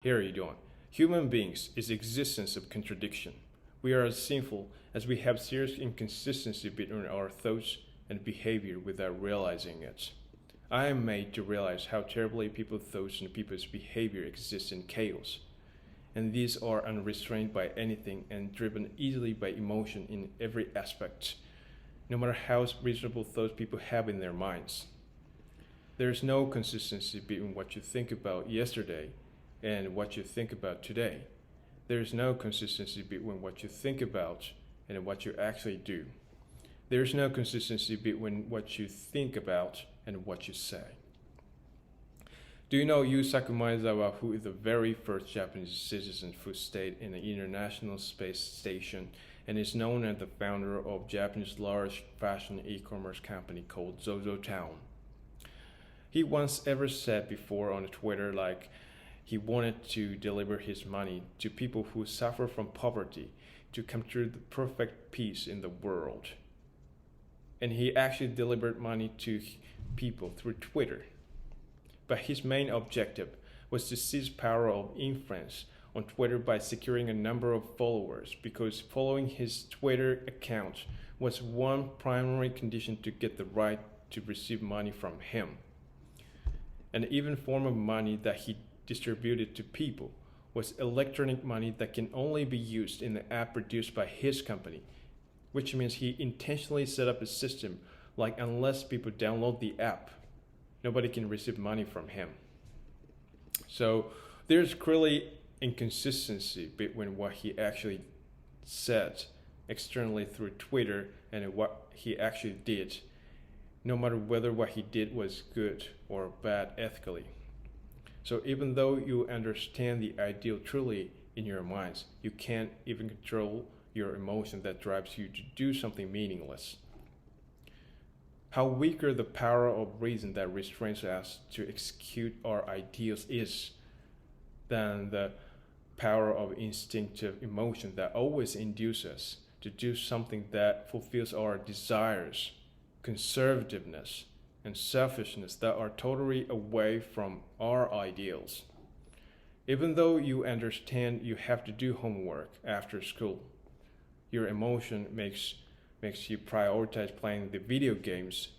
Here are you doing? Human beings is the existence of contradiction. We are as sinful as we have serious inconsistency between our thoughts and behavior without realizing it. I am made to realize how terribly people's thoughts and people's behavior exist in chaos. And these are unrestrained by anything and driven easily by emotion in every aspect, no matter how reasonable thoughts people have in their minds. There is no consistency between what you think about yesterday and what you think about today. There is no consistency between what you think about and what you actually do. There is no consistency between what you think about and what you say. Do you know Yusaku Maezawa, who is the very first Japanese citizen who stayed in the International Space Station and is known as the founder of Japanese large fashion e-commerce company called ZOZO Town? He once ever said before on Twitter he wanted to deliver his money to people who suffer from poverty to capture the perfect peace in the world. And he actually delivered money to people through Twitter. But his main objective was to seize power of influence on Twitter by securing a number of followers, because following his Twitter account was one primary condition to get the right to receive money from him. And even form of money that he distributed to people was electronic money that can only be used in the app produced by his company, which means he intentionally set up a system like unless people download the app, nobody can receive money from him. So there's clearly inconsistency between what he actually said externally through Twitter and what he actually did, no matter whether what he did was good or bad ethically. So even though you understand the ideal truly in your minds, you can't even control your emotion that drives you to do something meaningless. How weaker the power of reason that restrains us to execute our ideals is than the power of instinctive emotion that always induces us to do something that fulfills our desires, conservativeness, and selfishness that are totally away from our ideals. Even though you understand you have to do homework after school, your emotion makes you prioritize playing the video games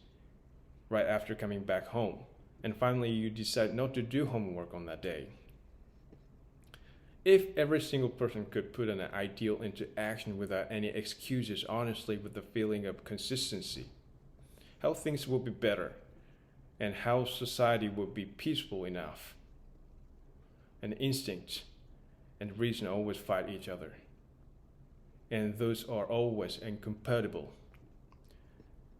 right after coming back home. And finally, you decide not to do homework on that day. If every single person could put an ideal into action without any excuses, honestly, with the feeling of consistency, how things would be better and how society would be peaceful enough. And instinct and reason always fight each other, and those are always incompatible.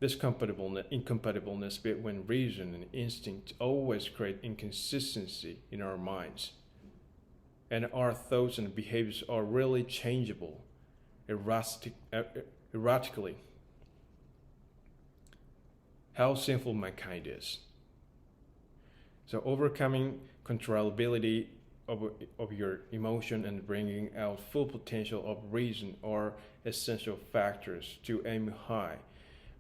This incompatibleness between reason and instinct always create inconsistency in our minds, and our thoughts and behaviors are really changeable erratically. How sinful mankind is. So overcoming controllability of your emotion and bringing out full potential of reason are essential factors to aim high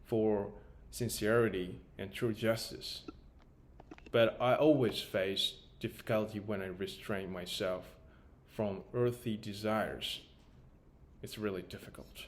for sincerity and true justice. But I always face difficulty when I restrain myself from earthly desires. It's really difficult.